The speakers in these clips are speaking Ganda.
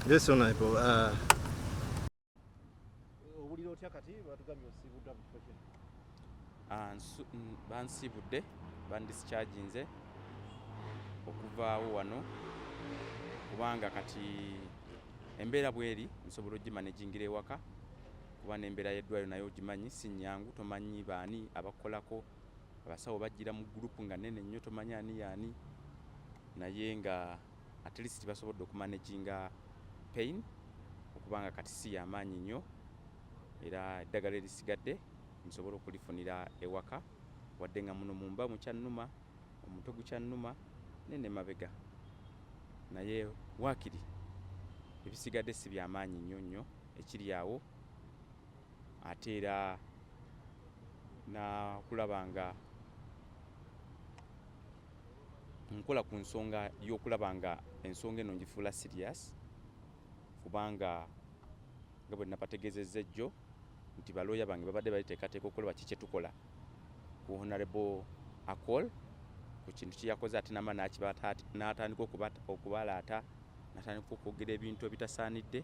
Yes, Honorable. Owulira otya kati batugambye osiibuddwa mu kifo kino? Bansiibudde bandischarginze okuvaawo wano kubanga kati embeera bweri nsobola ogimanagingira ewaka kuba n'embeera y'eddwaliro nayo ogimanyi si nnyangu, tomanyi baani abakolako, abasawo bajjira mu gurupu nga nnene nnyo tomanyi ani yaani, naye nga at least basobodde okumanaginga pain okubanga kati si y'amaanyi nnyo era eddagala erisigadde nsobola okulifunira ewaka wadde nga muno mumba mukyannuma, omutwe gukyannuma nene mabega, naye waakiri ebisigadde si byamaanyi nnyo ekiri awo, ate era nakulaba nga nkola ku nsonga y'okulaba nga ensonga eno ngifuula serious kubanga nga bwe nabategeezezza ejjo nti balooya bange babadde baliteekateeka okulaba ki kye tukola ku Honorable Akol ku kintu kye yakoze ate nama n'atandika okubalaata n'atandika okwogera ebintu ebitasaanidde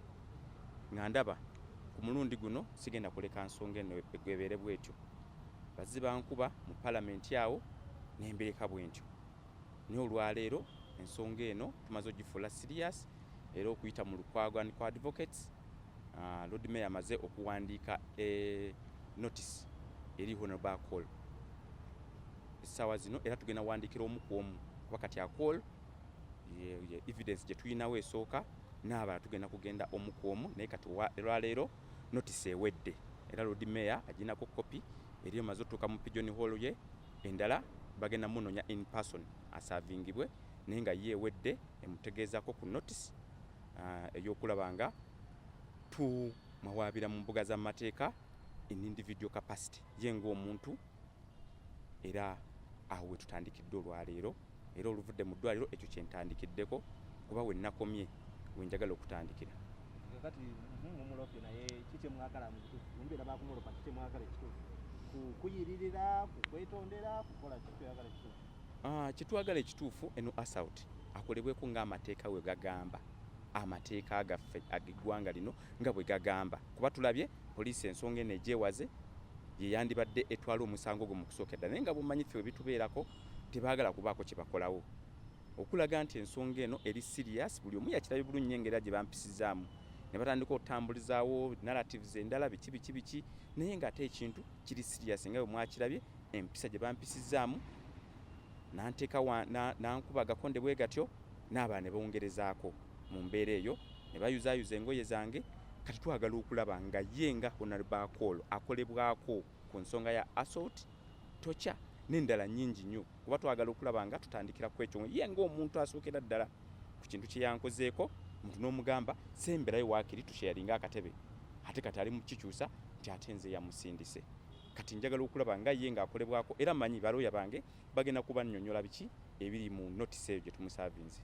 nga ndaba ku mulundi guno sigenda kuleka nsonga eno ebeere bwetyo. Bazzi bankuba mu palamenti awo n'embeeka bwentyo, naye olwaleero ensonga eno tumaze ogifuula serious era okuyita mu lukwagwani kwa advocates. Lord Mayor amaze okuwandiika notice eri Honorable Akol essaawa zino era tugenda wandiikira omu ku omu kuba kati Akol evidence gye tulinawo esooka n'abalala tugenda kugenda omu ku omu, naye kati olwaleero notice ewedde era Lord Mayor aginako kopi eri emaze otuuka mu Pigeon Hall ye, endala bagenda munoonya in person asaavingibwe, naye nga ye ewedde emutegeezako ku notice ey'okulaba nga tumwawaabira mu mbuga z'amateeka in individual capacity ye ng'omuntu, era awo we tutandikidde olwaleero era oluvudde mu ddwaliro ekyo kyentandikiddeko kuba we nnakomye we njagala okutandikira. Kati mumulopye naye kiki mwagala mu kituufu? Mumbeera bakumulopa kiki mwagala ekituufu? Kuyiririra, kukwetondera, kukola kiki mwagala ekituufu? Kitwagala ekituufu eno assault akolebweko ng'amateeka we gagamba, amateeka gaffe ag'eggwanga lino nga bwe gagamba, kuba tulabye poliisi ensonga eno egyewaze ye yandibadde etwala omusango gwo mu kusookedda, naye nga bumanyi ffe bitubeerako tebaagala kubaako kye bakolawo okulaga nti ensonga eno eri serious. Buli omu yakirabye bulungi engeri gye bampisizaamu ne batandika otambulizaawo narratives endala biki, naye ng'ate ekintu kiri serious nga bwe mwakirabye empisa gye bampisizaamu nanteeka nankuba agakonde bwe gatyo n'abalala ne bongerezaako mu mbeera eyo ne bayuzaayuza engoye zange. Kati twagala okulaba nga ye nga Honorable Akol akolebwako ku nsonga ya assault, torture n'endala nnyingi nnyo, kuba twagala okulaba nga tutandikira ku ekyo ye ng'omuntu asookera ddala ku kintu kye yankozeeko, omuntu n'omugamba semberayo waakiri tusharinga akatebe ate kati ali mu kikyusa nti ate nze yamusindise. Kati njagala okulaba nga ye ng'akolebwako era manyi balooya bange bagenda kuba nnyonnyola biki ebiri mu notice eyo gye tumusaavinze.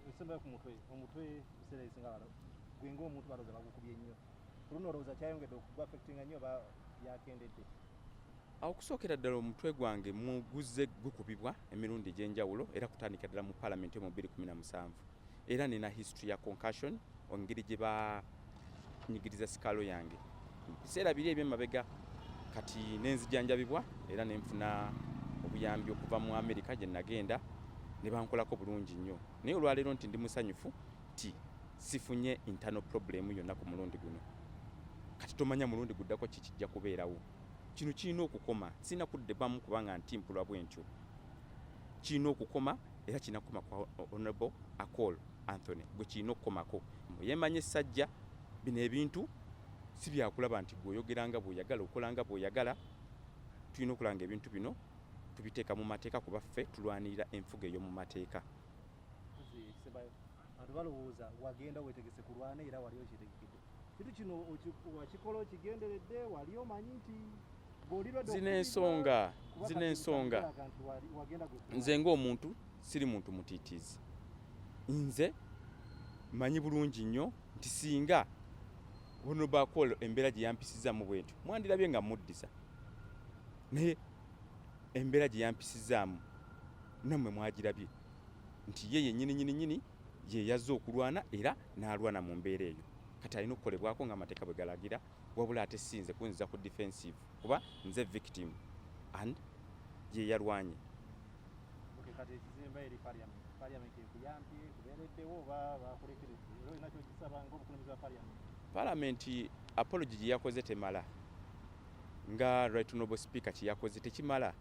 Ensembya ku omutwe biseera ebisinga balo gwe ng'omuntu balooza bagukubye nnyo, luno olowooza kyayongedde okuaffectinga nnyo oba byakendedde? Okusookera ddala omutwe gwange muguzze gukubibwa emirundi egy'enjawulo era kutandika ddala mu palamenti mu 2017 era nina history ya concussion engeri gye banyigiriza sikaalo yange biseera biri eby'emabega. Kati nenzijanjabibwa era nenfuna obuyambi okuva mu Amerika gye nagenda ne bankolako bulungi nnyo, naye olwaleero nti ndi musanyufu nti sifunye internal problem yonna ku mulundi guno. Kati tomanya mulundi guddako kikijja kubeerawo. Kino kirina okukoma, sirina kuddebamu kubanga ntimpulwa bwentyo, kirina okukoma era kirina kukoma kwa Honorable Akol Anthony gwe kirina okukomako. Yemanye essajja bino ebintu si byakulaba nti bw'oyogeranga bw'oyagala okolanga bw'oyagala. Tulina okulanga ebintu bino tubiteeka mu mateeka kuba ffe tulwanirira enfuga ey'omu mateeka. Abantu balowooza wagenda weetegese kulwana era wali okitegekedde. Kitu kino wakikola okigenderedde, wali omanyi nti zina ensonga. Nze ng'omuntu siri muntu mutiitiizi. Nze manyi bulungi nnyo nti singa Honorable Akol embeera gye yampisizaamu bwentyo mwandirabye nga muddisa, naye embeera gye yampisizaamu nammwe mwagirabye nti ye yennyini ye yazze okulwana era n'alwana mu mbeera eyo kati alina okukolebwako ng'amateeka bwe galagira wabula ate sinze kunziza ku defensive kuba nze victim and ye yalwanye. Kati ekizimba eri parliament ekuyambye kubeereddewo oba bakulekeredde era olina kyokisaba ng'obukulembeze bwa parliament apology gye yakoze temala nga right honorable speaker kye yakoze tekimala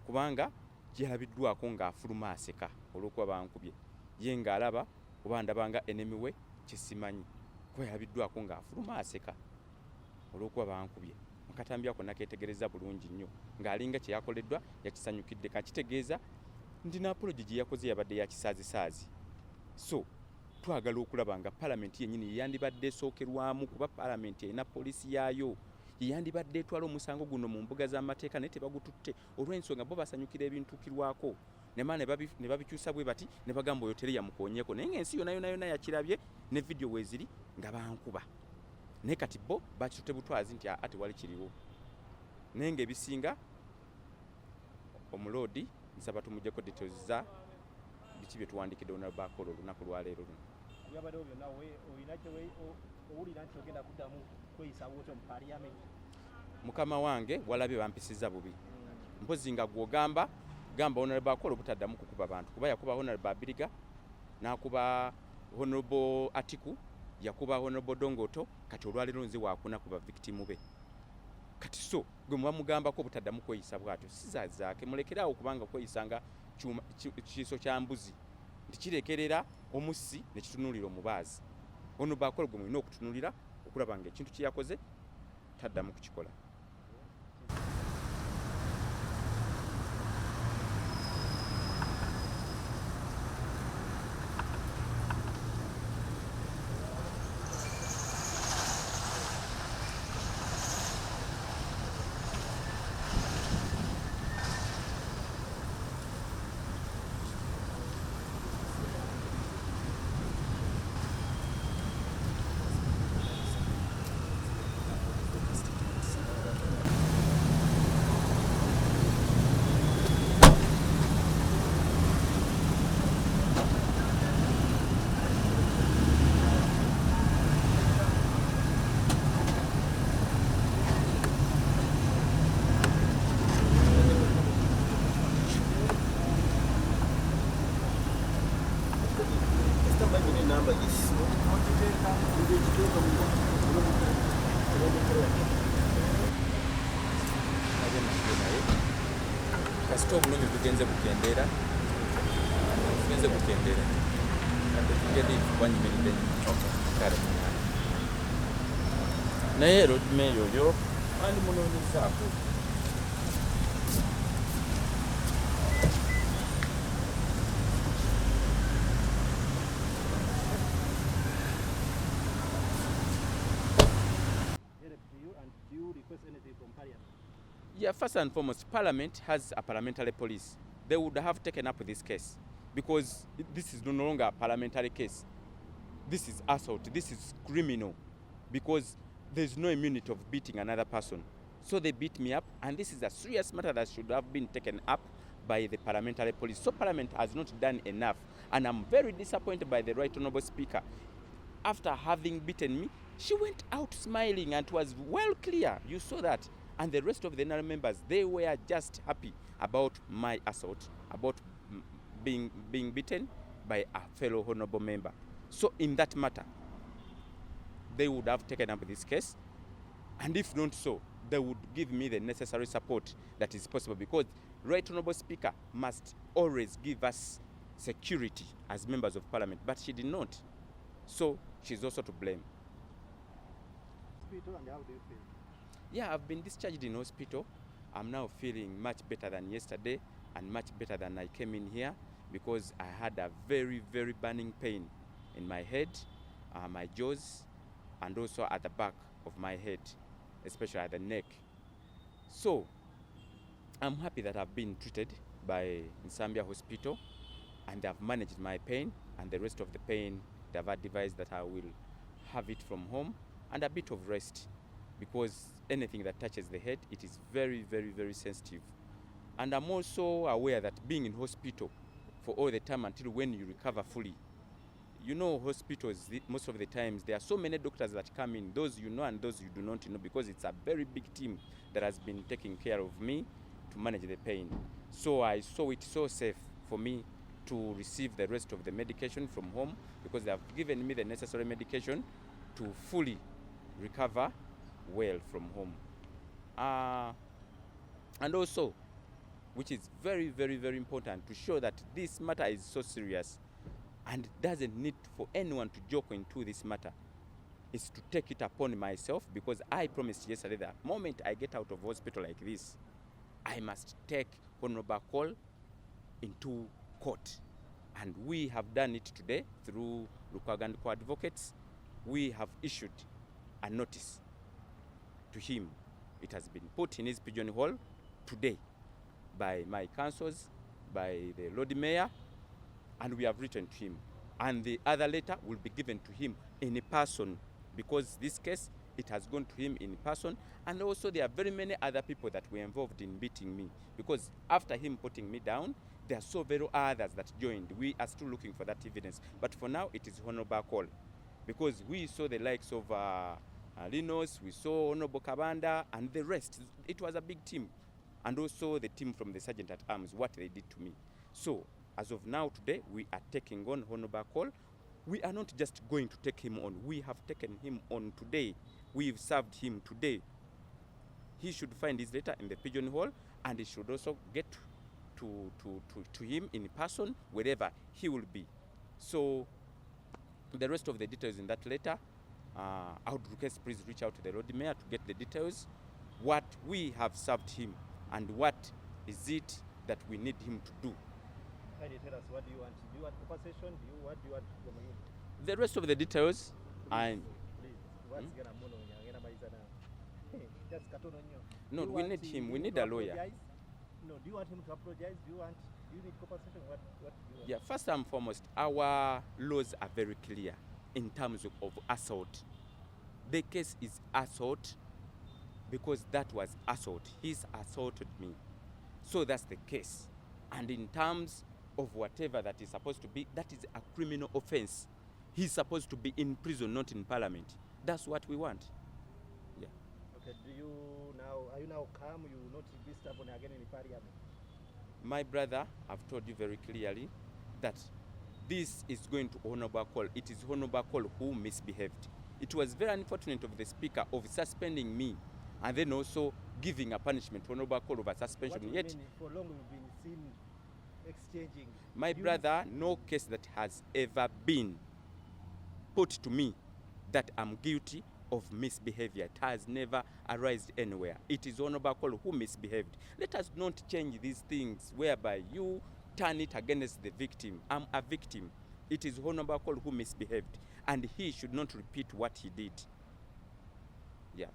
kubanga yalabiddwako ng'afuluma aseka olw'okuba bankubye ye ng'alaba oba ndabanga enemy we kyesimanyi kuba yalabiddwako ng'afuluma aseka olw'okuba bankubye Mukatambi ako nakeetegereza bulungi nnyo ng'alinga kye yakoleddwa yakisanyukidde kakitegeeza ndi na apology gye yakoze yabadde ya kisaazisaazi. So twagala okulaba nga parliament yennyini yeyandibadde esookerwamu kuba parliament erina poliisi yaayo yeyandibadde etwala omusango guno mu mbuga z'amateeka naye tebagututte olw'ensonga bo basanyukira ebintukirwako nema ne babikyusa bwe bati ne bagamba oyo tere yamukoonyeko naye ng'ensi yonna yakirabye ne vidiyo weeziri nga bankuba naye kati bo bakitutte butwazi nti ate wali kiriwo naye ng'ebisinga omuloodi nsaba tumujjeko details za biki bye tuwandikidde Honorable Akolo olunaku lwaleero luno. Byabaddewo byonna olina owulira nti ogenda kuddamu kweyisaawo otyo mu parliament? Mukama wange walabye bampisizza bubi mpozi nga gw'ogamba gamba Honorable Akolo butaddamu kukuba bantu kuba yakuba Honorable Abiriga n'akuba Honorable Atiku yakuba Honorable Dongoto kati olwaleero nze waakuna kuba victim be kati so gwe muba mugambako butaddamu kweyisa bwatyo sizazaake mulekerawo kubanga kweyisanga kiiso kya mbuzi nti kirekerera omussi ne kitunuulira omubaazi. Honorable Akolo gwe mulina okutunuulira okulaba nga ekintu kye yakoze taddamu kukikola. Kasita obulungi tugenze bukendeera kati tugende bwanyumiridde kale naye roadmeyo oyo andi munoonyezaako Yeah, first and foremost, Parliament has a parliamentary police. They would have taken up this case because this is no longer a parliamentary case. This is assault. This is criminal because there's no immunity of beating another person. So they beat me up, and this is a serious matter that should have been taken up by the parliamentary police. So Parliament has not done enough, and I'm very disappointed by the Right Honourable Speaker. After having beaten me, she went out smiling and it was well clear. You saw that. And the rest of the NRM members, they were just happy about my assault, about being beaten by a fellow honorable member. So in that matter, they would have taken up this case, and if not so, they would give me the necessary support that is possible, because Right Honorable Speaker must always give us security as members of Parliament, but she did not. So she's also to blame. And how do you feel? Yeah, I've been discharged in hospital. I'm now feeling much better than yesterday and much better than I came in here, because I had a very, very burning pain in my head, my jaws, and also at the back of my head, especially at the neck. So I'm happy that I've been treated by Ensambya Hospital, and they've managed my pain, and the rest of the pain they've advised that I will have it from home and a bit of rest, because anything that touches the head, it is very, very, very sensitive. And I'm also aware that being in hospital for all the time until when you recover fully, you know, hospitals, most of the times, there are so many doctors that come in, those you know and those you do not know, because it's a very big team that has been taking care of me to manage the pain. So I saw it so safe for me to receive the rest of the medication from home, because they have given me the necessary medication to fully recover well from home. And also, which is very, very, very important, to show that this matter is so serious and doesn't need for anyone to joke into this matter, is to take it upon myself, because I promised yesterday that the moment I get out of hospital like this, I must take honorable call into court. And we have done it today through Lukwago Advocates. We have issued a notice to him. It has been put in his pigeonhole today by my councils, by the Lord Mayor, and we have written to him. And the other letter will be given to him in person, because this case, it has gone to him in person. And also there are very many other people that were involved in beating me, because after him putting me down, there are so very others that joined. We are still looking for that evidence. But for now, it is honorable call, because we saw the likes of Linos, we saw Honorable Kabanda, and the rest. It was a big team. And also the team from the Sergeant at Arms, what they did to me. So, as of now today, we are taking on honorable call. We are not just going to take him on. We have taken him on today. We've served him today. He should find his letter in the pigeonhole, and he should also get to him in person, wherever he will be. So, the rest of the details in that letter, I would request please reach out to the Lord Mayor to get the details, what we have served him, and what is it that we need him to do. Can you tell us, what do you want? Do you want compensation? What do you want from him? The rest of the details, Please, what's gonna mono just katono nyo. No, we need him. We need a lawyer. No, do you want him to apologize? Do you need compensation? What do you want? Yeah, first and foremost, our laws are very clear in terms of assault. The case is assault, because that was assault. He's assaulted me. So that's the case. And in terms of whatever that is supposed to be, that is a criminal offense. He's supposed to be in prison, not in parliament. That's what we want. Yeah. Okay, are you now calm? You will not be stubborn again in parliament? My brother, I've told you very clearly that this is going to honorable call. It is honorable call who misbehaved. It was very unfortunate of the speaker of suspending me, and then also giving a punishment to honorable call of a suspension. What Yet, mean, for long we've been seen exchanging. My brother, no case that has ever been put to me that I'm guilty of misbehavior. It has never arisen anywhere. It is honorable call who misbehaved. Let us not change these things whereby you turn it against the victim. I'm a victim. It is honorable call who misbehaved, and he should not repeat what he did. Yeah.